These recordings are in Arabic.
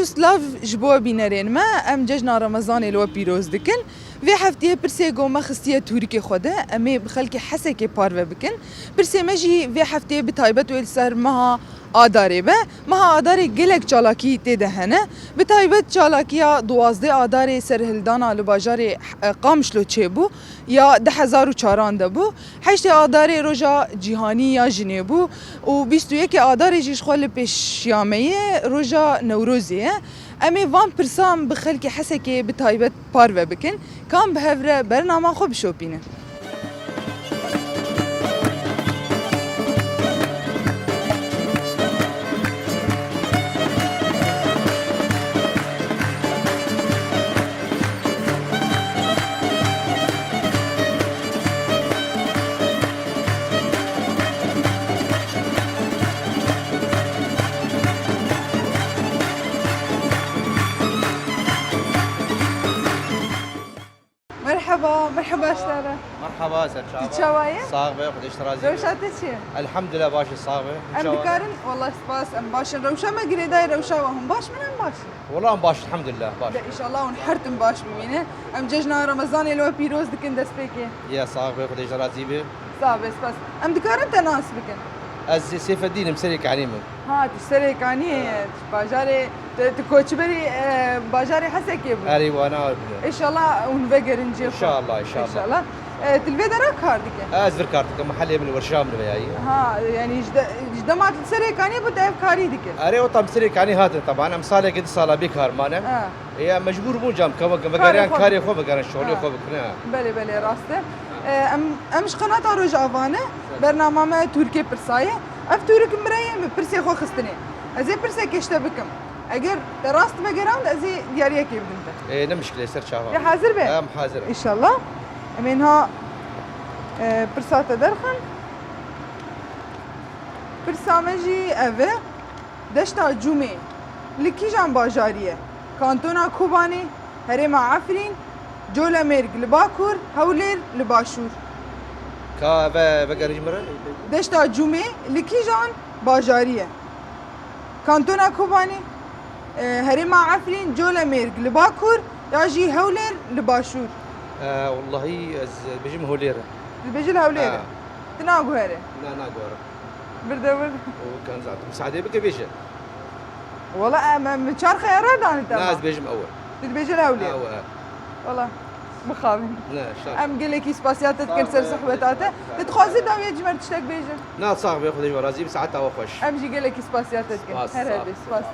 و سلاف جبوا بینرین ما ام جشن رمضان لو پیروز دکن و هفته پرسه گوما خستیه تورکی خوده امی بخلک حسه که پارو بکن پرسه مجی و هفته بتایبت و سر مها آداره به مها آداره گلک چالاکی تدهنه بتایبت چالاکیا 12 آداره سرهلدانا لباجار قامشلو چه بو یا 10,004 بو 8 آداره روزا جهانی یا جنبو و 21 آداره جیش خال پیشیامه روزا نوروزیه امی وان پرسام بخلک حسه که بتایبت پارو بکن کام بهفره برنامه خوب شوپینه مرحبا اشترى مرحبا سر شعبان تشاوايه صاغبه قديش ترازي روشاتي شي الحمد لله باش صاغبه ام بكارن والله سباس ام باش روشا ما قري داير روشا وهم باش من ام باش والله باش الحمد لله باش ان شاء الله ونحرتم باش بمينه ام ججنا رمضان لو بيروز دكن دس بيكي يا صاغبه قديش ترازي به صعب سباس ام دكارن تناس بكن از سيف الدين مسرك عليمه ها تشتري كاني باجاري تكوتشبري باجاري حسكي اري وانا ان شاء الله ونفقر نجي ان شاء الله ان شاء الله ان شاء الله تلفيدا راك هاردك ازفر كارتك محلي من الورشام اللي ها يعني جدا ما تسري كاني بتعرف كاري ديك اري وطم مسرك علي هذا طبعا امثال قد صاله بكار مانا هي مجبور مو جام كما بقريان كاري خو بقران شغلي خو بكنا بله راسته امش قناه روج افانه برنامه تركي برسايه اف تورك مريه برسي خو خستني ازي برسي كشته بكم اگر راست بقران ازي دياريه كيف انت ايه لا مشكله سر شافا يا حاضر به ام حاضر ان شاء الله منها برسات درخن برسامجي اوه دشتا جمعه لکی جان باجاریه کانتونا کوبانی هرم عفرین جولا مرگ لباکور هولیر لباشور كا بقري جمره دشتا جمعه لکی جان باجاریه کانتونا کوبانی هرم عفرین جولا مرگ لباکور یاجی هولیر لباشور والله از بجم هوليره البجل هولیر تناقو هره لا ناقوره برده وكان زعت مساعده بك بيجي والله من شهر خيارات انا تمام ناس بيجم اول تتبجل هولير والله مخابن لا شاء ام قال لك سباسيات تكنسل صحبتاته تتخوزي داويه جمر تشتاق بيجن لا صاحبي ياخذ رازي ساعتها وخش ام جي قال لك سباسيات تكنسل هر سباس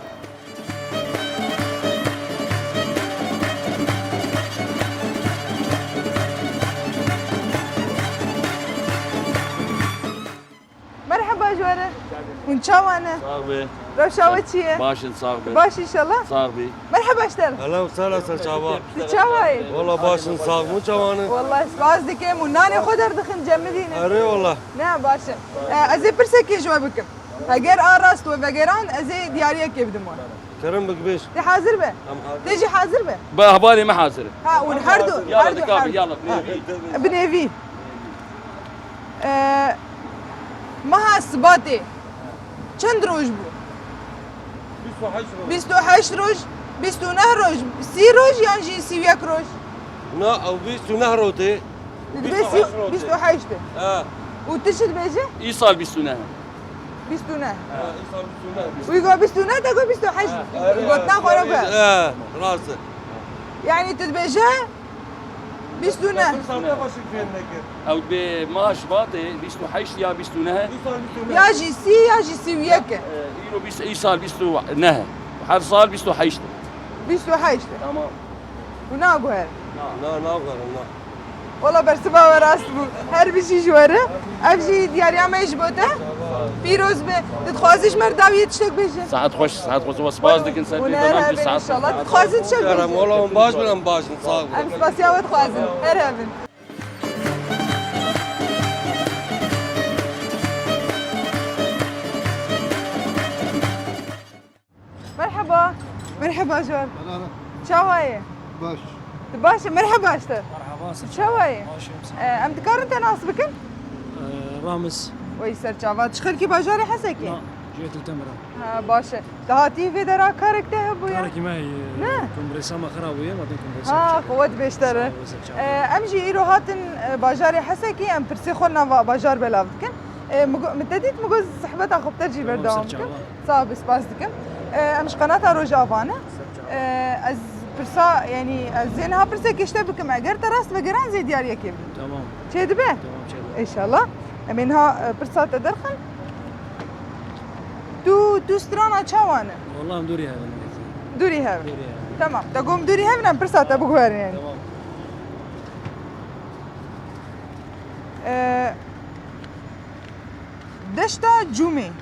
مرحبا جواره ونشاوانا صاحبي روشاوتشيه باشن صاحبي باش ان شاء الله صاحبي مرحبا اشتر هلا وسهلا سر شعبان تشاواي والله باشن صاغ مو شوانه والله سباس دكيم وناني خدر دخن جمدينا اري والله نعم باشا ازي برسكي جوابكم اگر راست و بگران ازي دياريه كيف دمون كرم بكبيش تي حاضر به تيجي حاضر به باهبالي ما حاضر ها ونحردو يلا دكابي يلا بنيفي ما هالسباتي چند روز بو 28 روز 29 روز 30 روز يعني جي 31 روز نا او بيستو نهروتي 28 وتشد بيجي ايصال بالسنه 29 ويقول 29 تقول 28 يقول تناخذ ربع راسه يعني تتبجى 29 او بماش باطي بيستو حيش يا بيستو نهى يا جي سي يا جي سي وياك يلو بيست ايصال بيستو نهى وحر صال بيستو حيش 28 تمام وناقو هر لا غير لا والله برسبا وراسبو هر بشي جواره افجي دياريا ما يجبوته فيروز به تتخوازيش مرداوية تشتك بيجي ساعات خوش وسباز دك نسال ونهرها بين ان شاء الله تتخوازي تشتك كرم بيجي والله باش من باش صاغ ام سباسيا وتخوازن هرهبن مرحبا مرحبا جوار شاوايه باش باشا مرحبا اشتر مرحبا سر شاوايه ماشي ام تكار انت ناس بكن رامز ويسر شافات شخلكي باجاري حسكي جيت التمرة ها باشا دهاتي في درا كارك تهبو يا كاركي معي نه. كمبريسا ما خرابوية ما دين كمبريسا ها قوت بيشتر امجي ايرو هاتن باجاري حسكي ام برسي خلنا باجار بلاف دكن متديت مجوز صحبتها خب ترجي بردام صعب سباس دكن امش قناة روجافانا از برسا يعني زينها برسا كيشتا بكم اگر تراس بقران زي دياريا كيف تمام چه دبه تمام شاء ان شاء الله امينها برسا تدرخن تو سترانا چاوانه والله مدوري هاي دوري هاي دوري هاي تمام تقوم دوري هاي من برسا تبغوار يعني تمام دشتا جومي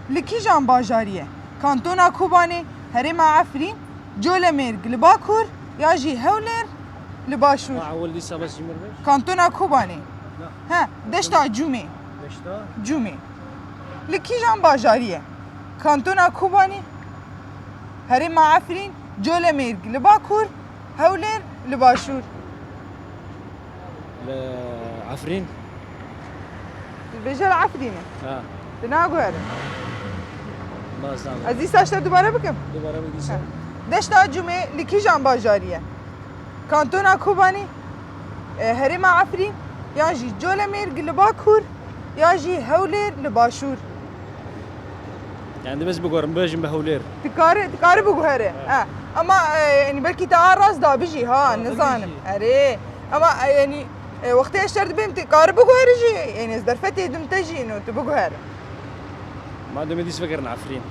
لكيجان باجارية كانتونا كوباني هريما عفرين جولة ميرق لباكور ياجي هولر لباشور أول لسه بس يمرش كانتونا كوباني ها دشتا جومي دشتا جومي لكيجان باجارية كانتونا كوباني هريما عفرين جولة ميرق لباكور هولر لباشور عفرين البيجال عفرينة تناقو هذا ما زال عزيز اشتا دوباره بكم دوباره بديسا دشتا جمعه لكيجان باجارية كانتونا كوباني هريما عفرين ياجي جولة ميرق لباكور ياجي هولير لباشور يعني بس بقول بيجن بهولير تكاري بقهره اما يعني بلكي تعال راس دا بيجي ها النظام اري اما يعني وقت اشترت بهم تكاري بقهره جي يعني ازدرفتي دم تجي انه تبقهره ما دام يديس فكرنا عفرين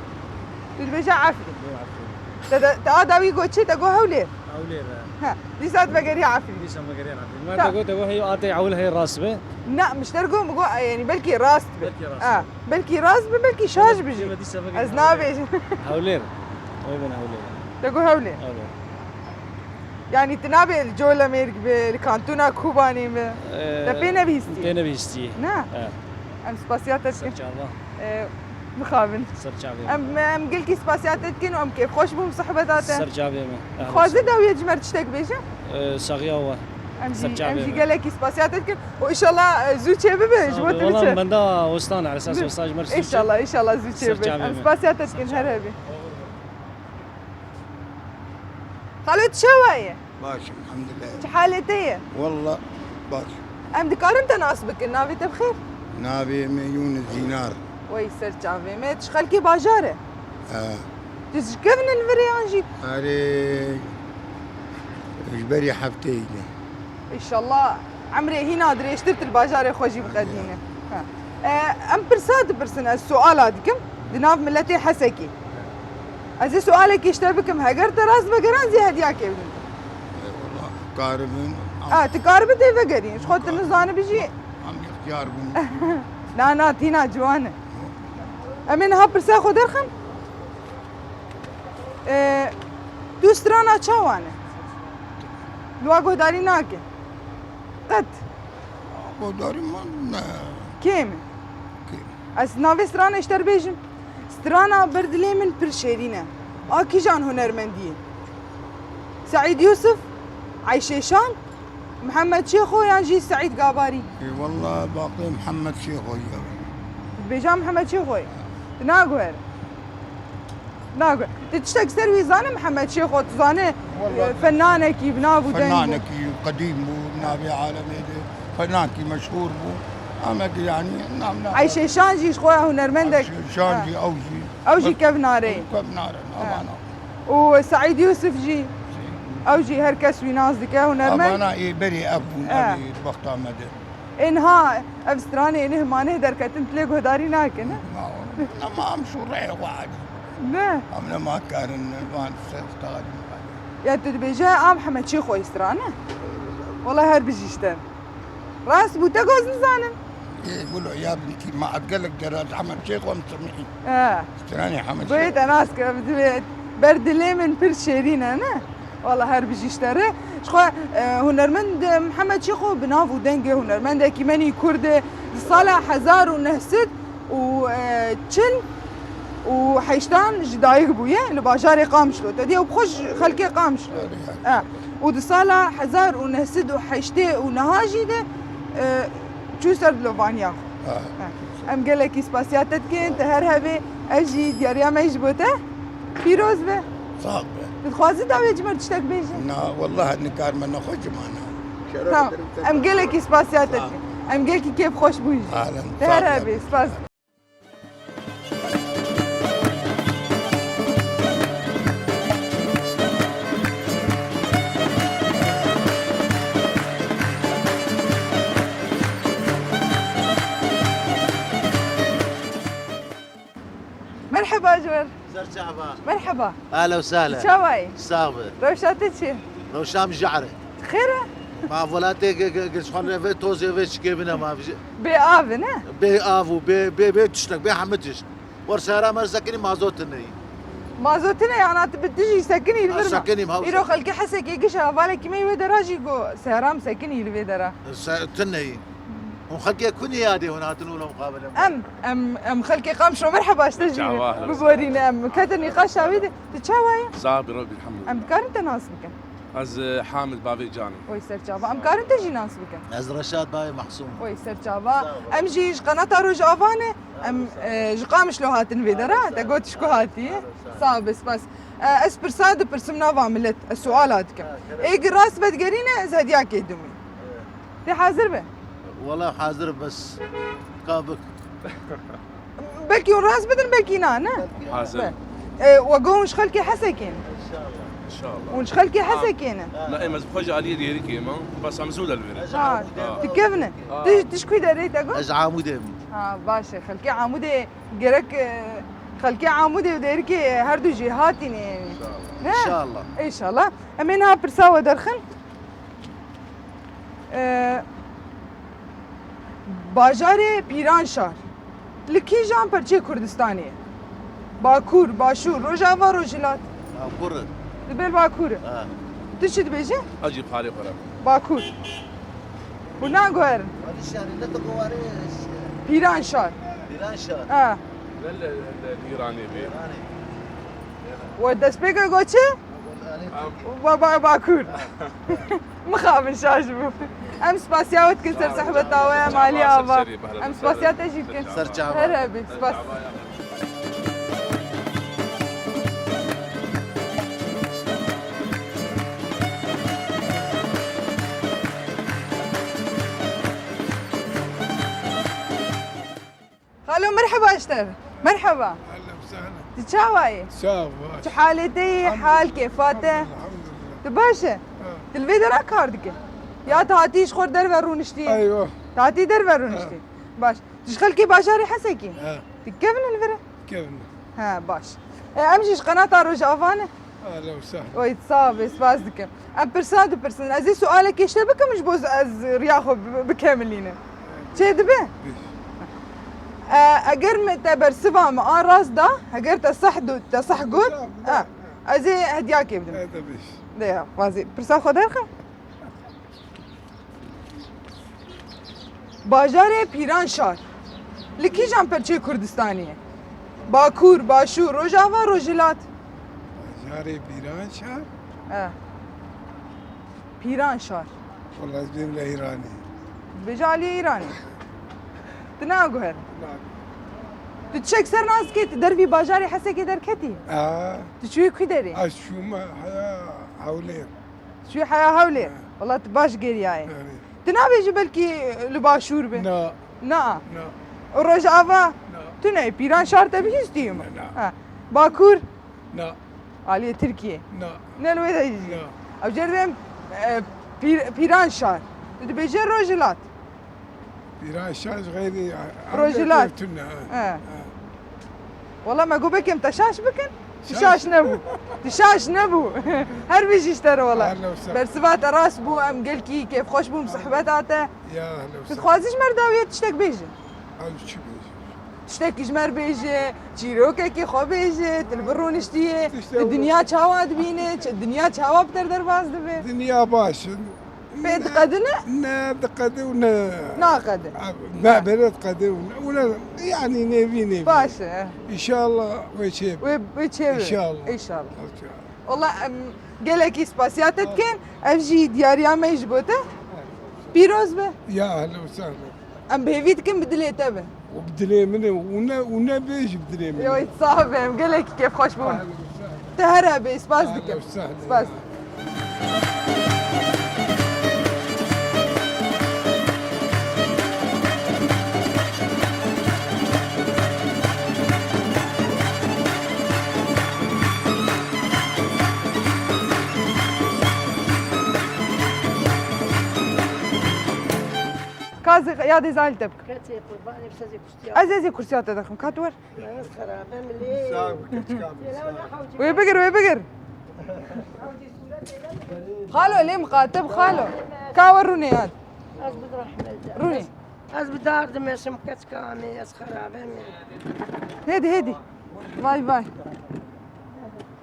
تبيجا عفرين تا داوي قوتشي تقو هولير هولير ها دي ساعات بقري عفرين دي سام بقري عفرين ما تقول هي آتي عول هي راس به لا مش ترقو مقو يعني بلكي راس بلكي راس بلكي راس بلكي شاش بيجي ازنابي هولير وين هولير تقو هولير يعني تنابي الجولة ميرك بالكانتونا كوباني تبينا بيستي تبينا بيستي نعم ام سباسياتك ان شاء الله مخابن سرجابي ام قلكي سباسياتك ام كيف خوش بهم صحبتاته سرجابي خوازه داوية جمر تشتك بيجا صغيا هو امجي قالك سباسياتك وان شاء الله زوجي ببيج والله من دا وسطان على اساس وسطاج مرسي ان شاء الله زوجي ببيج ام سباسياتك هربي خالد شوايه ماشي الحمد لله حالتي والله ماشي ام دكار انت ناصبك النافي تبخير نابي مليون الدينار ويسر جافي ما تشخلكي باجاره تشكفن الفريانجي هاري اجبري حفتي ان شاء الله عمري هنا ادري اشترت الباجاره خوجي بقدينه ام برسن السؤال هذيكم دناف ملتي حسكي ازي سؤالك يشتبكم هاجر تراس بقران زي هدياك والله قاربين تقارب تي فقرين ايش خدت النظام بيجي عم اختيار بن لا تينا جوانا امين ها برسا خو درخم تو سترانا چاوانه لواگو داری ناکه قد داري ما كيم از ناوی سترانا اشتر بیجم سترانا بردلی من پرشیرینه آکی جان هنرمندیه سعيد يوسف عايشة شان محمد شيخو يانجي سعيد قاباري والله باقي محمد شيخو بيجا محمد شيخو ناقوهر تشتاق سروي زانه محمد شيخو تزانه فنانك بنابو فنانك قديم بو نابي عالمي فنانك مشهور بو أما يعني نعم عايشة شانجي شخويا هنرمندك شانجي أوجي كيف ناري وسعيد يوسف جي أوجي هركس ويناس دكا هنرمند أنا بري أبو أبي بختار مدى إنها أفستراني إنه ما نهدر كتن تلاقوا داري ناكن ما أمشو رأي واحد لا أنا ما كان الوان استغادي يا تدبيجا محمد شيخو يسترانه والله هرب جيشتن راس بوتاغوز نزانم يقولوا يا بنتي ما أتقلك درات حمد شيخ ومسمعين استراني حمد شيخ بيت أنا أسكر برد لي من برشيرين أنا والله هرب جيشتره شخو هنرمند محمد شيخو بنافو دنجه هنرمند كيماني كرد صالح هزار ونهسد وتشل وحيشتان جدايق بويا لباجاري قامشلو تدي وبخش خلكي قامشلو ودصالة حزار ونهسد وحيشتي ونهاجي ده شو صار لوفانيا ام گلکی سپاسیاتت کن تهر هبه اجی دیاریا ما يجبوته پیروز به صعب تخوازي داوي جمر تشتاق بيجي نا والله النكار من نخرج معنا تمام ام گلکی سپاسیاتت کن ام گلکی كيف خوش بوجي اهلا تهر هبه سپاس مرحبا جور زرجعبا مرحبا اهلا وسهلا شواي صابر روشاتت شي روشام جعره خيره مع فولاتي قلت خلنا في توزي في شكيبنا ما في بآفن بي افو بي تشتك بي حمتش ورسارة مرزكني ما زوتني مازوتنا يعني بتجي سكني الفرما سكني مهوسة. يروح خلك حسك يجيش بالك ما يودرا جيجو سهرام سكني الفيدرا تني وخلقي كوني يادي هنا تنولا مقابله ام خلكي قامشو مرحبا اشتجي ببورينا ام كاتني نقاش عويد تتشاوي صابر ربي الحمد لله ام كارنت ناس بك از حامد بابي جاني وي سر جابا ام كارنت جي ناس بك از رشاد باي محسوم وي سر جابا ام جيش قناه روج افانه ام جقامش لو هاتن فيدرا تقوت شكو هاتي صعب بس اس برساد برسمنا فاملت السؤال هاتك اي راس بتقرينا زاديا كيدومي تي حاضر به والله حاضر بس كابك بلكي راس بدن بلكي نانا حاضر وقوم شخلكي حسكين ان شاء الله ونش خلكي حسكين لا اما بخرج علي ديري كيما بس عم زول الفيرا تكفنا تشكوي داريت اقول از عامودي باشا خلكي عمودي جرك خلكي عمودي وديركي هردو جهاتين يعني ان شاء الله ان شاء الله امينها برساوة درخن باجار پیران شهر لکی جان پرچه کردستانیه باکور باشور روجاوا روجلات باكور دبل باکوره تشد بیجه اجيب حالي خراب باکور بنا گوهر هذه الشهر لا تقواريش پیران شهر بلان شهر اه الايراني بي و دست بگه گوچه باكور مخاف شاش بو ام سباسيات كسر صحبة طاوية مالي ابا ام سباسيات اجي كسر سرجعبا هربي سباس خالو مرحبا اشتر مرحبا اهلا وسهلا تتشاوي شاف حالتي حال كيفاته الحمد لله تباشا تلفيدر اكاردك يا تاتيش خور در ورونشتي ايوه تاتي در ورونشتي باش تشخلكي باشاري حسكي تكفن الفرا كيف ها باش امشيش قناة روج افانه اهلا وسهلا ويتصاب سبازدك ام برساد برسن ازي سؤالك يشتبك مش بوز از رياخو بكاملين تشدبه اگر متبر سبا ما راس دا اگر تصح قول ازي هدياك يبدو هذا بيش ده فازي برسا خدرخه باجار پیران شار لکی جان پرچه کردستانیه باکور باشور روجاوا روجلات جاري بيران شهر پیران شار والله زين الايراني بجالي ايراني تناقهر تتشك سر ناس كي تدربي باجاري حسي كي دركتي تشوي كي دري اشو ما حياة حولين شوي حياة هولي والله تباش قرياي يعني تنابي جبلكي لباشور به نا نا نا روجاوا تناي پیران شار تبيستيم باكور نا علي تركيا نا نلوي ده يجي نا او جربم پیران شار تبيجر روجلات بيران شهر غيري روجلات. تنا والله ما اقول بكم تشاش بكن تشاش نبو تشاش نبو هر بيجي اشترى والله اهلا وسهلا برسبات راس بو ام قلكي كيف خوش بو مصحباتاته يا اهلا وسهلا تتخوازيش مرداوية تشتك بيجي هذا شو بيش تشتك جمر بيجي تشيروكا كي خو بيجي تلبرون اشتيه تشتغل. الدنيا تشاوا دبينه الدنيا تشاوا بتر درباز دبي دنيا باش بيت قدنا نا دقدونا ناقد ما بلد قدونا ولا يعني نبي باشا ان شاء الله ويشيب ويتشيب ان شاء الله ان شاء الله إن شاء الله. والله قالك سباسياتك كان افجي دياريا ما يجبوته بيروز به يا اهلا وسهلا ام بهيفيت كم بدليته به وبدلي مني ونبيش بدلي مني. يوي تصاحبهم قال لك كيف خوش بون تهربي سباس دكم سباس. كازي يا دي زالتك كاتي قرباني بسازي كشتي ازازي كرسيات تدخم كاتور مسخرة بملي ويبقر خالو ليه مقاتب خالو كاوروني هاد أزبط رحمة روني أزبط دار دمشم كتكامي أسخرة بملي هدي باي باي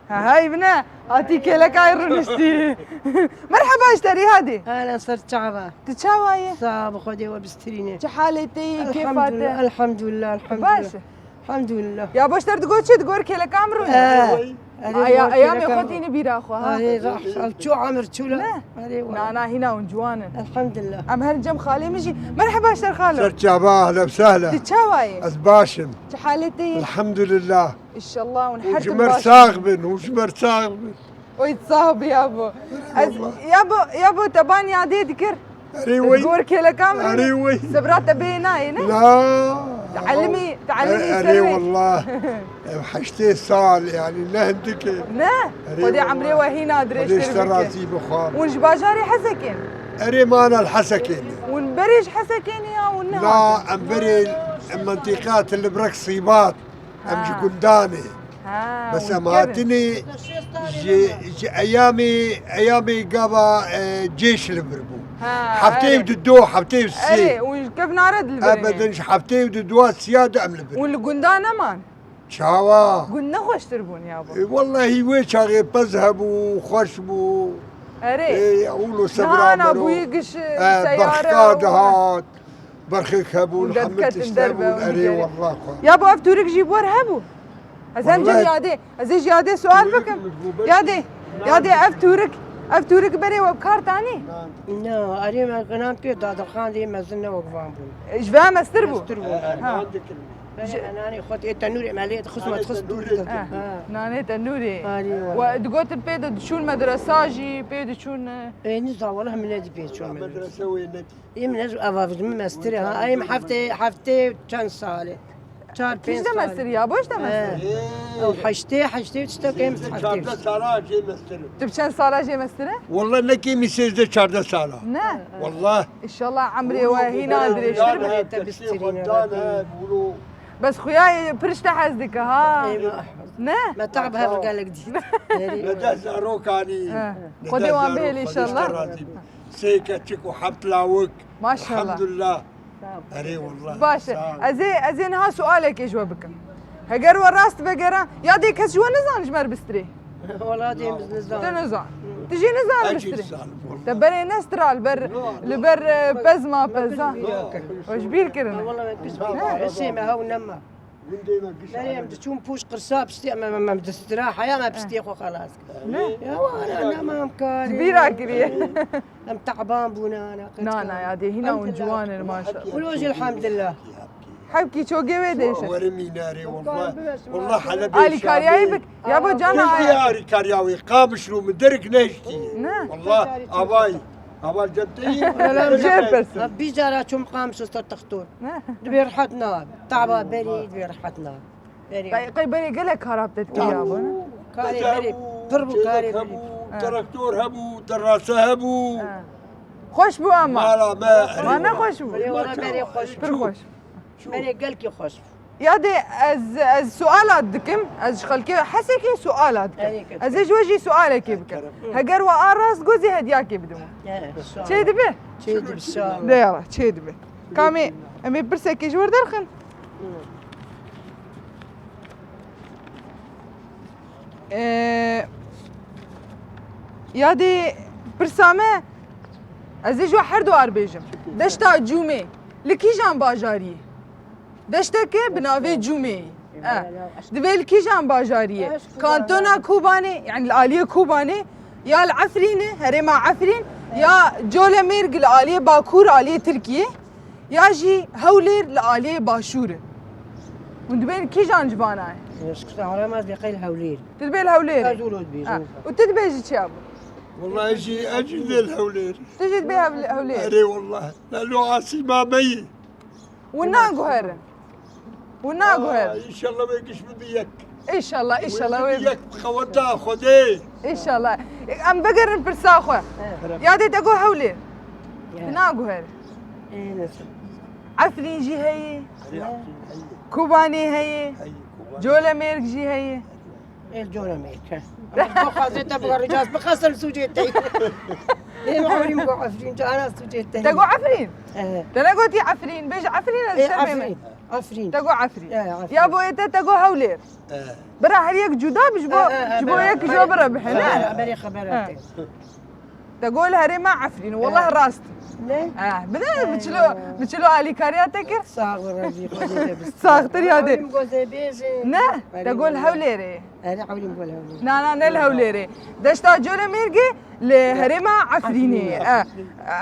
هاي بنا اعطيك لك هاي رونستي مرحبا اشتري هادي أهلا صرت شعبة تتشاواي صعب خدي وبستريني حالتي كيف الحمد لله الحمد لله الحمد لله باشا الحمد لله يا باشتر تقول شي تقول كيلك عمرو ايام ياخذيني بيرا اخو هاي راح شو عمر شو لا انا هنا ونجوانا الحمد لله ام هالجم خالي مجي مرحبا اشتر خالو صرت شعبان اهلا وسهلا. تتشاواي أزباشم حالتي الحمد لله. ان شاء الله ونحرت وجمر صاغبن وجمر صاغبن. ويتصاحب يابو يابو تباني عادي ذكر أريوي تقول كيلك عمرو أريوي سبرات بينا هنا لا تعلمي أري سري والله وحشتي صال يعني نهدك نا خدي عمري وهنا ادري ليش ايش تراسي بخار ونجباجاري حسكين أري مانا الحسكين ونبرج حسكين يا والنهار لا أمبري المنطقات اللي برك صيبات أمشي قنداني بس أماتني أيامي قابا جيش البربو حبتي بدو حبتي بالسي اي وكيف نارد البرني ابدا حبتي بدو السياده ام البرني والقندان امان شاوا قلنا خوش تربون يا ابو والله ويش هاي بذهب وخشبو اري يقولوا سبرا انا ابوي قش سياره برخاد هات برخك هبو ودكت محمد مدربة اشتبو اري والله يا ابو افتورك جيبوا ارهبوا ازم جن يادي ازيج يادي سؤال بكم يادي افتورك بري وبكار تاني لا أري ما قنام كي داد الخان دي مزلنا وقفان بون ايش فاهم استربوا أنا خدت التنوري مالية خصمة خص دور ناني تنوري أيوة ودقوت البيد شو المدرسة جي بيد شو إيه نزع والله من نادي بيت شو مدرسه وين إيه من أجل أفاف من مستري ها أي حفتي كان صالة شهر كيش دمستر يا ابو ايش دمستر أو حشتي تشتكي حشتي سالا مستر تبشان صالة جي مسترة والله لكي مسيز ده 14 سالا نه والله ان شاء الله عمري وهنا ادري ايش تبستري بس خوياي برشت حزدك ها نه ما تعبها قال لك دي لدى زاروك اني خدي وان بيلي ان شاء الله سيكتك وحبت لاوك ما شاء الله الحمد لله اري والله باشا ازين ها سؤالك ايش وبكم هجر وراست بقرا يا ديك شو نزان جمر بستري والله دي نزان تنزان تجي نزان بستري تبري نسترا البر بز ما بزا وش بيل كرنا والله ما كسبي السيمة هاو نما مريم تشوم بوش قرصاب بستي ما بتستراحة يا ما بستي خو خلاص يا وانا ما مكاري كبيرة كريه ام تعبان بونا انا نانا يا دي هنا ونجوان ما شاء الله والوجه الحمد لله حبكي شو قويديش ورمي ناري والله حلب آلي كارياي بك يا ابو جانا يا كارياوي قامش رو مدرك نشتي والله اباي جدي لا جيبس بيجارة شو مقام شو صار تختور دبي رحتنا تعبا بري دبي رحتنا قي بري قال لك هربتك يا ابو كاري بري قربو كاري بري تراكتور هبو دراسة هبو خوش بو اما ما انا خوش بو والله بري خوش خوش بري قالك خوش يا دي از سؤالات دكم از خلكي حسكي سؤالات از جوجي سؤالك بك هجر وارس جوزي هدياكي بدمو شي دبه شي دبه الشام لا يلا شي دبه كامي امي برسكي جور درخن يا دي برسامه از جو حردو اربيجم دشتا جومي لكي جان باجاريه دشتكه بناوي جومي دبل كي جان باجاريه كانتونا كوباني يعني الاليه كوباني يا العفرينه هرما عفرين يا جوله ميرق الاليه باكور اليه تركيه ياجي هولير لآلية باشورة وندبين كي جان جباناي شكرا على ما بقي الهولير تدبي الهولير أزولود بيجو وتدبي شابو والله اجي ذي الهولير تجي تبي هولير اري والله لانه عاصي ما بي والناقو هرن والناقو هرن ان شاء الله ما يقش بديك ان شاء الله ان شاء الله بديك خوتها خذيه ان شاء الله ام بقر برساخه يا دي تقو هولير ناقو هرن إيه نسم عفرين جي هي كوباني هي جولا ميرك جي هي الجولة ميك بخاصة تبغى رجاز بخاصة سوجيتي إيه ما عمري مقو عفرين أنا سوجيتي تقو عفرين إيه انا قلت عفرين بيج عفرين عفرين عفرين تقو عفرين إيه عفرين يا ابو انت تقو هولير برا هريك جودا بجبو يك جو برا بحنا بالي خبرتك تقول هريما عفرين والله راست ليه؟ بدنا بتشلو علي كارياتك صاغ ربي خذيته بس صاغتر يا دي مقول بيجي نه تقول هوليري أنا حولي مقول هولي نا الهوليري دشتا جولا ميرجي لهريما عفريني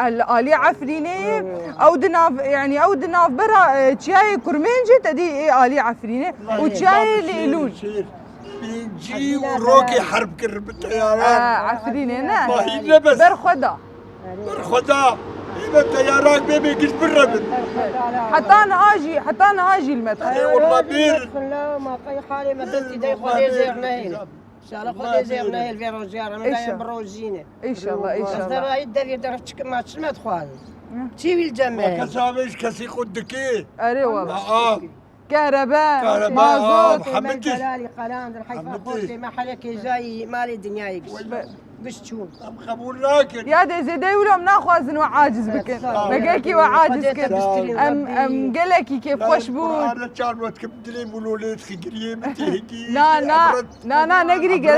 الالي عفريني او دناف يعني او دناف برا تشاي كرمنجي تدي الي عفريني وتشاي ليلون بيجي وروكي حرب كرب الطيارات عفريني نا ما هي لبس برخدا برخدا إذا الطيارات ما يقش بالربط حتى نهاجي المدخل والله بير لا ما قي حالي ما دلتي داي خذي زيغنايل ان شاء الله خذي زيغنايل في روجيار من دايم بروجينه ان شاء الله ان شاء الله دابا يدير درك ما تشمت خوال تشيوي الجمال كسامش كسي قدكي اري والله اه كهرباء مازوت مازوت محمدش جلالي قلاندر حيفا قلتي ما حلك جاي مالي دنيا يقش باش تشوف ام خبول لكن يا دي زيدي ولا مناخوازن وعاجز بكن لقاكي وعاجز كن ام قلكي كيف خوش بو انا كان وقت بدلي مولوليت خجريه بتهجي نا نقري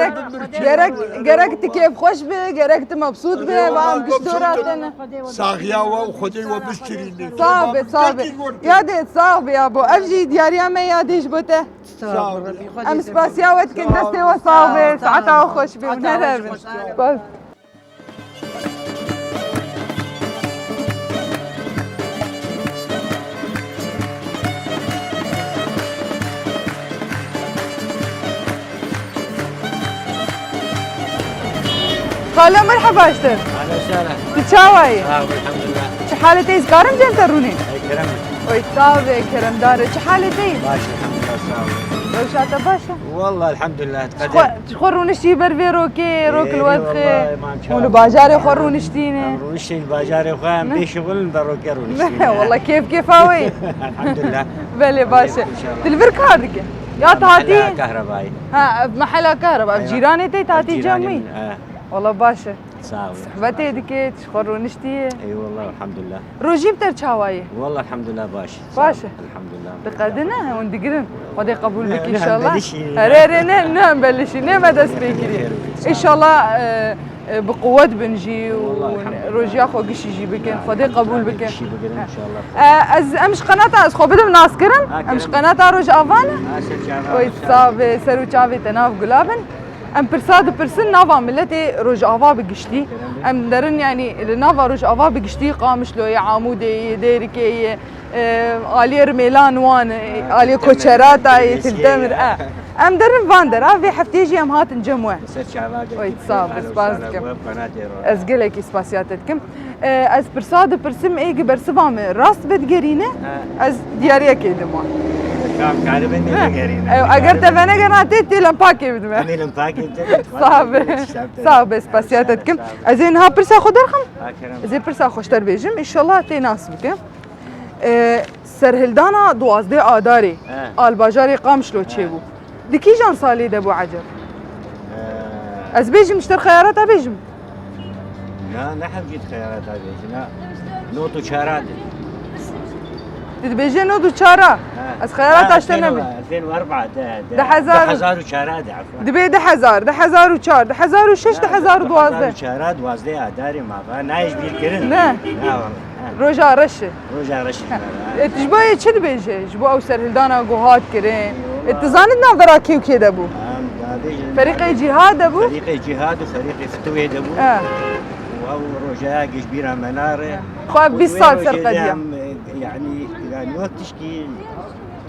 قرقت كيف خوش به قرقت مبسوط به وعم كشتوراتنا صاغيا وخدي وبشتريني صعب يا دي صعب يا ابو افجي دياريا ما يا ديش بوته ام سباسيا وقت كنت دستي وصعبه ساعتها خوش به ونهرب بس خاله مرحبا اشتر اهلا وسهلا تشاوي الحمد لله شو حالتي كارم جن تروني اي كرم وي صافي كرم دار شو حالتي باشا الحمد لله صافي روشاتا باشا والله الحمد لله تقدم تخرون شتي برفي روكي روك الوضخ والله ما نشاء ولو باجاري خرون شتيني ونشتي الباجاري خوان بيشغل بروكي ونشتي والله كيف هاوي الحمد لله بلي باشا تلفر كاردك يا تاتي كهربائي ها بمحلها كهرباء بجيراني تي تاتي جامي والله باشا صافي صحبتي دكيت شخرون نشتي اي والله الحمد لله روجي بتر تشاواي والله الحمد لله باشا الحمد لله تقدنا وندقرن ودي قبول بك ان شاء الله نبلشي. هريري نعم بلشي نعم دس بكري ان شاء الله بقوة بنجي وروجي اخو قش يجي بكن خدي قبول بكن ان شاء الله از امش قناة از خو بدم ناسكرن امش قناة روج افانا وي صاب سرو چاوي تناف غلابن ام برساد برسن نافا ملتي روج افا بقشتي ام درن يعني نافا روج افا بقشتي قامش لو عمودي ديركي آلير ميلان وان آلير كوتشراتا يتلدمر ام درن فاندر في حفتيجي ام هات نجموه وي تصاب سباسكم از قلك سباسياتتكم از برساد برسم ايجي برسبام راست بدقرينه از دياريا كيدموه كام كاربني بقرينا اگر تفنه قناتي تيلم باكي بدمه تيلم باكي صعب سباسياتتكم ازين ها برسا خدرخم زي برسا خوشتر بيجم ان شاء الله تناسبك سرهلدانا دوازده آداری آلباجاری قامشلو چه بو دکی جان سالی ده بو عجب از بیجم اشتر خیارات بیجم لا نحن جيت خيارات هذه لا نوتو شارات دي بیجه نو دو چارا از خیارات اشتر نبی 2004 ده هزار شارات عفوا دي بي ده هزار و چار ده هزار و شش ده هزار و دوازده شارات دوازده آداری ما نايش بيركرن نه روجا رشه روجا رشه تجباي چه بیجه جبو او سرهلدانا گوهات کرین اتزاند نافرا کیو کی ده بو فريق جهاد ابو فريق جهاد وفريق فتوي ابو او روجا جبيره مناره خو 20 سال سر قديم يعني وقت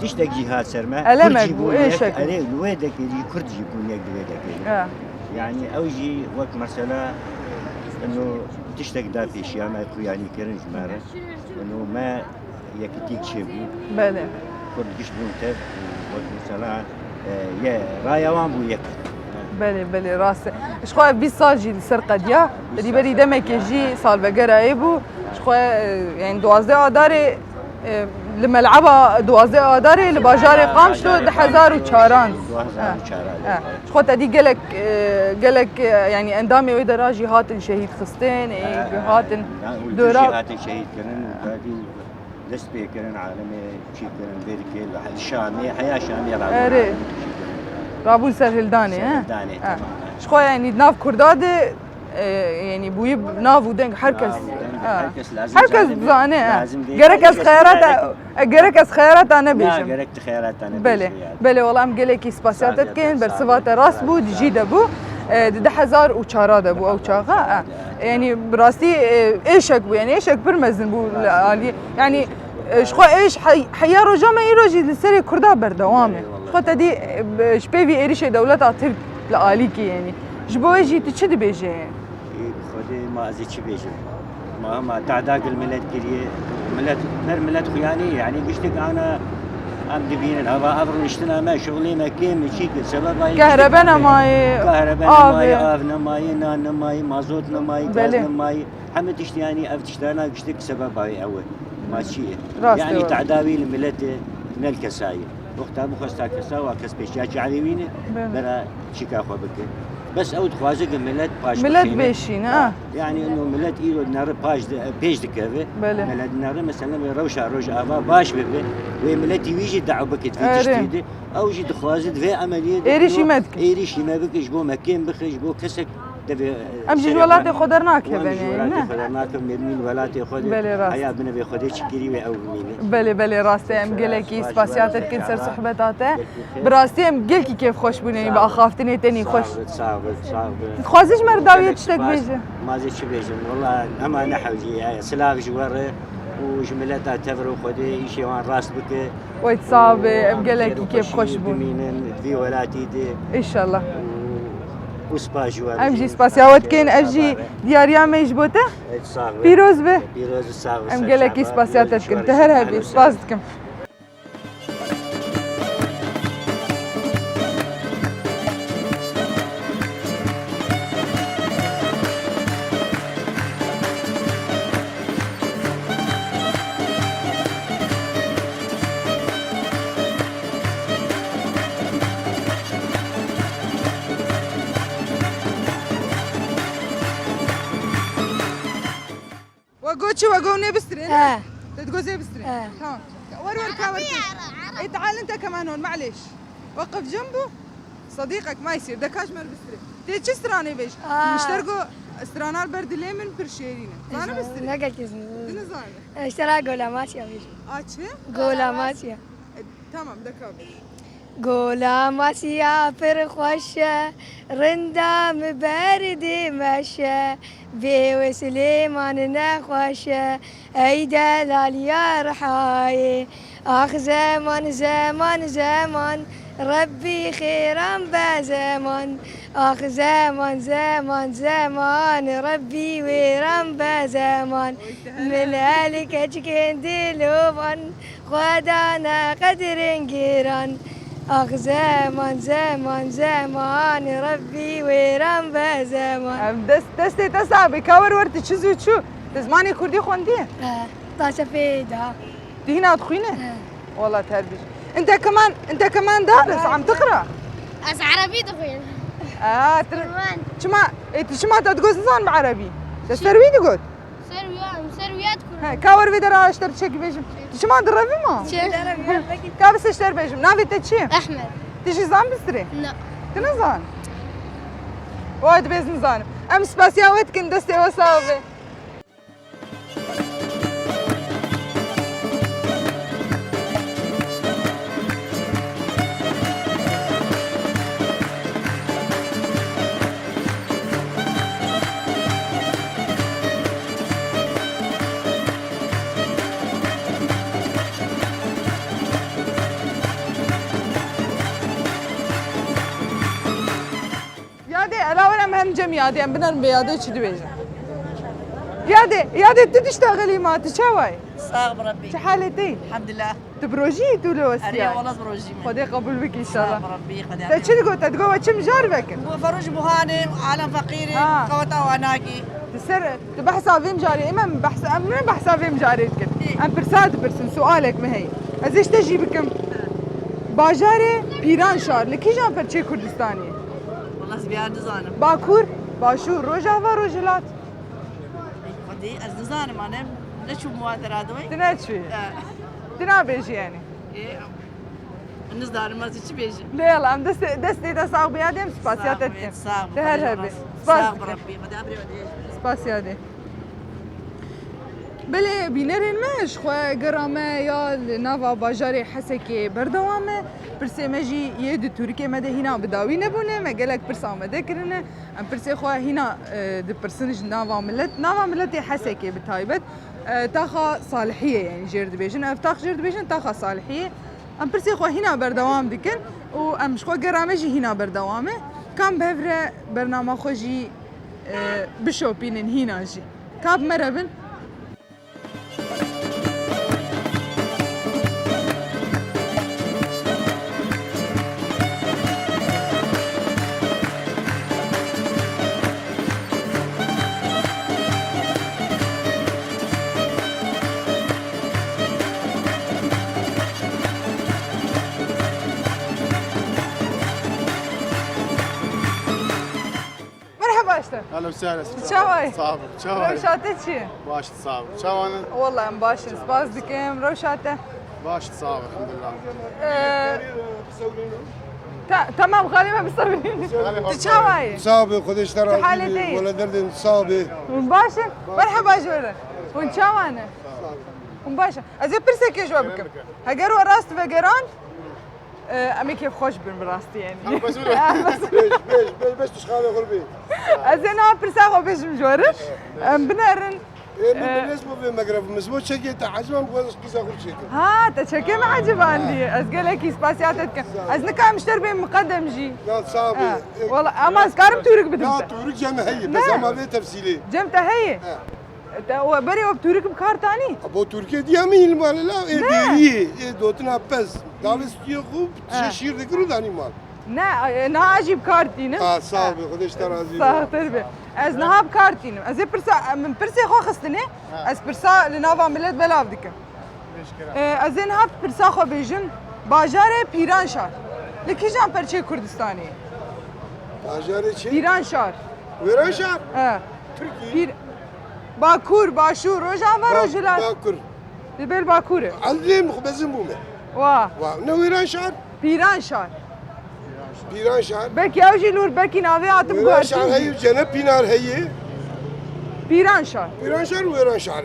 تشتك جهات سرما ألمك وإيشك عليه الويدك اللي كرد يكون يقدر يعني أوجي وقت مرسلة إنه تشتك دافي شيء ما يكون يعني كرنج مارة إنه ما يكتيك شيء بله كرد يشبون تب وقت مرسلة يا رايا وان بو يك بله راسه اش خواه 20 سال جي السرقه ديا اللي بري دمك يجي صار بقرا ايبو اش خواه يعني 12 آذار الملعبة 12 آذار لباجار قامشتو 1004 اش خواه تدي قالك يعني اندامي ويدا راجي هاتن شهيد خستين هاتن دورا هاتن شهيد كرن وهذه دست بيكرن عالمي شي كرن بيركي الشامي حياه شاميه رابول سرهلداني سرهلداني تمام شخوا يعني ناف كرداده يعني بويب ناف ودنك حركز حركز بزانه جرك از خيارات انا بيجم جرك خيارات انا بله والله ام قال لك سباسياتت كاين برسبات راس بو جيده بو 10004 بو او چاغا يعني براستي ايشك بو يعني ايشك برمزن بو يعني شخوا ايش حيا رجما يروجي لسري كردا بردوامه شخوا تدي شبيفي ايريش دولت ترك لاليكي يعني جبوجي تشد بيجي خدي ما ازي تشي بيجي ما تعداق الملت كريه ملت خياني يعني قشتك انا ام دبين الهواء ابر نشتنا ما شغلي ما كيم شيك سبب هاي كهرباء ماي ماي افنا ماي نان ماي مازوت ماي غاز ماي حمد تشتياني افتشتانا قشتك سبب هاي اول ما شيء يعني تعداوي الملت من الكساية وقتها مخستا كسا وكسبش جاي عليوينه برا شيكا خو بك بس او تخوازق ملت باش ملت بيشين يعني انه ملت ايرو نار باش بيج دكافه ملت نار مثلا روشا افا باش ببه وملت يجي دعو بك تفيد او جي تخوازد في عمليه ايريشي ما بك جبو مكان بخش جبو كسك امجي ولاتي خضرناك يعني خضرناك من ولاتي خضر هيا بنا بخدي شكري او بله راسي ام قالكي سباسياتك كنسر صحبتاته براسي ام قالكي كيف خوش بوني بقى خافتني تاني خوش صعب تخوازيش مرداويه تشتك بيجي ما زيد بيجي والله اما نحوجي سلاف جوار وجملتها تفرو خدي شي وان راس بك ويتصاب ام قالكي كيف خوش بوني في ولاتي دي ان شاء الله وسباجوا امجي سباسياوت كاين اجي دياريا ما يجبوته بيروز به ام قال لك سباسياتك انت هرهبي سباسكم وقوني بسترين تتقوزي بسترين تمام ور كاور تعال انت كمان هون معليش وقف جنبه صديقك ما يصير دكاش مر بسترين تيجي استراني بيش مشتركوا استرانا البرد ليه من برشيرينا انا بسترين لا قلت زين اشترى قولا ماشيه بيش قولا ماشيه تمام دكابي قولا ماشيه فرخوشه رندام باردي ماشيه بي وسليمان نخوشه اي دلال يا رحاي اخ زمان ربي خيرا بزمان اخ زمان ربي ويران بزمان من هلك اجكن دلوبان خدانا قدر جيران اخ زمان ربي ويران بزمان دستي تسعة بكاور ورد تشزو تشو تزماني كردي خونديه طاشة فيدا دي هنا تخوينه والله تهربش انت كمان دارس عم تقرا اس عربي تخوين شما تقول نزان بعربي تستروي تقول سرويات كاور في درا اشتر تشك بيجم شما دربي ما كابس اشتر بيجم نافي تشي احمد تيجي زان بستري لا تنزان وايد بيز نزان ام سباسيا ويت كن دستي وصابي من جميعاتي ام بنر بياده چي دبيجن يادي تشتغلي ما تشواي صاغ بربي شو حالتي الحمد لله تبروجي تولو أريا اسيا والله بروجي خدي قبول بك ان شاء الله بربي خدي تشي تقول كم جاربك فروج بوهاني عالم فقيري قوتا واناكي تسر بحسابي مجاري اما من بحسابي مجاري كل ام برساد برسن سؤالك ما هي ازيش تجي بكم باجاري بيران شار لكي جان برچه كردستاني والله زبيان دزانم باكور باشور روجاوا روجلات خدي از دزانم انا نشوف موادرات دوي تناتشي تنا بيجي يعني الناس دار ما زي بيجي لا لا ام دستي تصاغ بيادم سباسياتك تهر هبي صاغ بربي خدي ابري سپاسیاده بله بینرین مش خواه گرامه یا نوا باجاری حسه که بردوامه پرسه مجی یه دو تورکه مده هینا بداوی نبونه مگلک پرسه آمده کرنه ام پرسه خواه هینا دو پرسنج نوا ملت حسه که بتایبت تاخا صالحیه یعنی جرد بیشن افتاق جرد بیشن تاخا صالحیه ام پرسه خواه هینا بردوام دکن و ام خواه گرامه جی هینا بردوامه کام بهفره برنامه خوشی بشوبينن هنا جي كاب مربن اهلا وسهلا شاوي صعب شاوي روشاتك شي باش صعب شو انا والله مباشر سباس دكيم روشاته باش صعب الحمد لله تمام غالبا بالصبي تشاوي صابي خديش ترى حالتي ولا درد صابي مباشر مرحبا جوره وين شاوانا مباشر ازي برسك جوابكم هجروا راست فجران امي كيف خوش بن براستي يعني بس تشخالي غربي ازينا برساغو بيش مجورش بنرن بالنسبه بمقرب مسمو تشكي تعجبهم بغوز قيسا كل شيء ها تشكي ما عجب عندي ازقلك سباسياتك ازنكا مشتر بين مقدم جي لا صعبه والله اما اسكارم تورك بدمت لا تورك جمع هي بس ما في تفصيلي جمتها هي وبري وبتورك بكار تاني ابو تركيا دي امين مال لا ايه دوتنا بس دافس يخوب تشير ذكرو داني مال نا اجيب كارتين صعب خديش ترى صح تربي از نهاب كارتين از برسا من برسا خو خستني از برسا لنافا ملت بلاف دك از نهاب برسا خو بيجن باجار پیران شار لكي جان پرچه كردستاني باجار چه پیران شار ويران شار تركي باكور باشور روجاوا روجلات باكور دبل باكوره عندي مخبزين بومه واه نويران شار پیران شار پیران شهر بلكي اوجي لور بلكي نافي عتب پیران شهر هي جنب پینار هي پیران شهر ویران شهر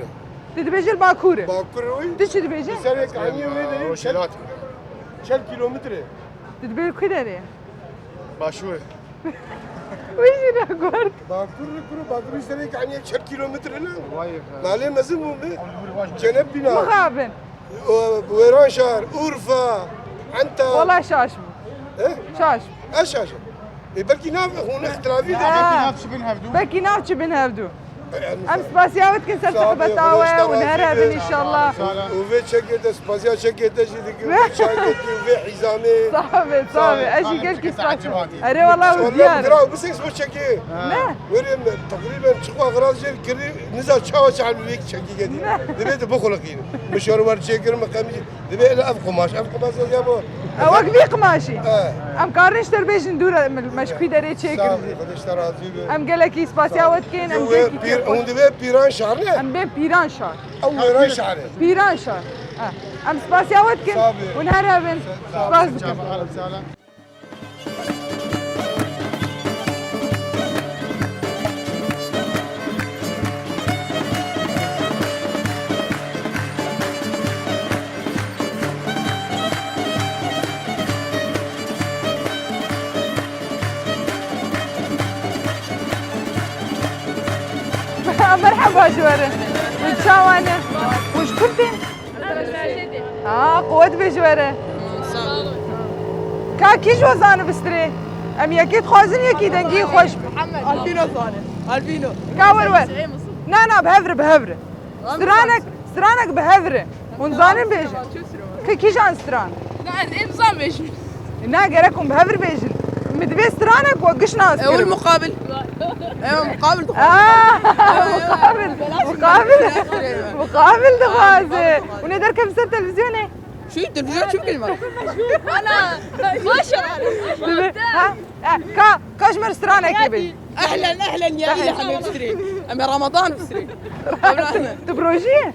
تدبيجي الباكوره باكوره تيش تدبيجي سرك عني وين 6 كيلومتر تدبيل كده باشوي ويش نقول باكور سرك عني 6 كيلومتر لا مالي مزمو جنب بنار مخابن ويران شهر اورفا انت والله شاش ايه شاش ايش بلكي ناف هون اختلافي بلكي ناف بنهبدو امس باسياوت كن سلسخ بتاوى ونهرها بن ان شاء الله وفي شكيت سباسيا شكيت جديك شاكيت وفي حزامي صاحبي اجي قلت سباسيا اري والله وديار بس اسمه شكي لا وريم تقريبا شخوا غراض جيل كري نزل شاوش على الويك شكي قدي دبيت بخلقين مشوار ور شكر مقامي دبي لا افقماش يا بو وقفي قماشي ام كارنش تربيش ندور مشكوي دري شكر ام قالك سباسياوت كين ام قالك هون دبي بيران شهر لا ام بين بيران شهر او ويران شهر بيران شهر ام سباسياوت كين ونهارها بين سباس مرحبا جوارة وتشاوانا وش كنتي؟ قوت بجوارة كا كي جوزانو بستري ام يكيد خوازن يكي دنگي خوش الفينو صانع الفينو كاور ور نا بهفر سترانك بهفر ونزانن بيجن كي جان ستران لا نظام ايش نا جركم بهفر بيجن مدبي سترانك وقش ناس والمقابل ايوه مقابل مقابل دغازي وندر كم سنة تلفزيوني شو التلفزيون شو كلمة انا ما شاء الله ها كاشمر سترانك يبي اهلا يا الي حمي بستري اما رمضان بستري تبروجيه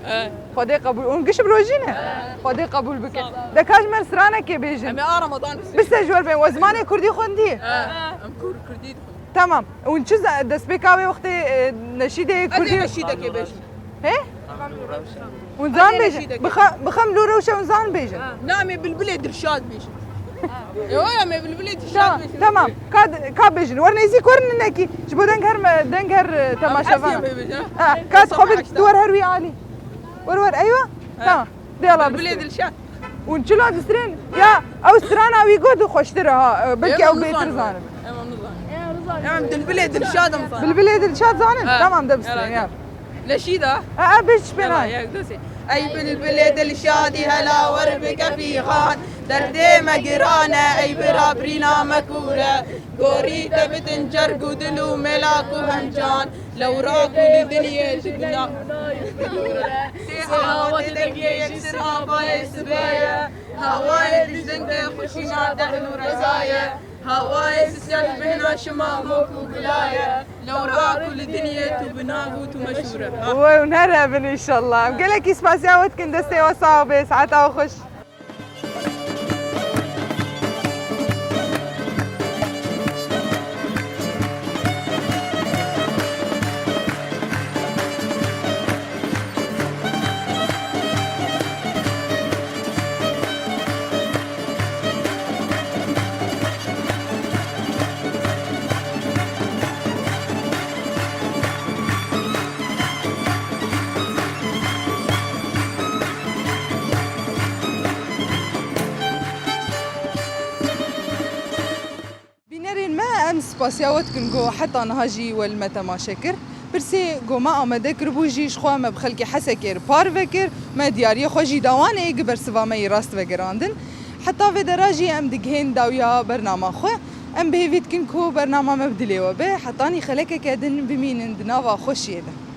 خدي قبول ونقش بروجينا خدي قبول بك ده كاشمر سترانك يبي اما رمضان بس جوار بين وزماني كردي خوندي ام كردي تمام ونشز دسبيكاوي وقتي نشيده كردي نشيده كي بيجي ايه ونزان بيجي بخم لورا وش ونزان بيجي نعم بالبلد رشاد بيجي يا مي بالبلد رشاد بيجي تمام كاد بيجي ورنا يزيك ورنا نكي جبو دنجر تماشا كاد خبط دور هروي علي ور ايوه تمام يلا بالبلد رشاد ونشلو دسترين يا او سترانا ويقودوا خوشترها بلكي او بيت رزانب نعم بالبلد رشاد بالبلد رشاد زانب تمام ده بسترين يلا نشيدة بيش بيناي أي بالبلاد الشادي هلا وربك في خان دردي مقرانا أي برابرينا مكورة قوريتا بتنجر قدلو ملاكو هنجان لو راكو لدنيا جبنا هواي دنيا يكسر هواي سبايا هواي بجنك خشينا دهنو رزايا هواي سيال بهنا شمامك وبلايا لو راكو لدنيا تبناغو تمشورة ونهربن ان شاء الله بقول لك اسباسيا وتكن دستي وصاوبه ساعتها وخش سپاسیاوت کن گو حتی نهاجی والمتا ما شکر برسی گو ما آمده کربوجی شخوا ما بخلکی حسه کر پار وکر ما دیاری خوشی دوانه ایگ برسوامه راست وگراندن حتی و دراجی ام دگهین داویا برنامه خو ام بهوید کن کو برنامه مبدلی و به حتی نی خلکه کدن بمینن دناوا خوشیه ده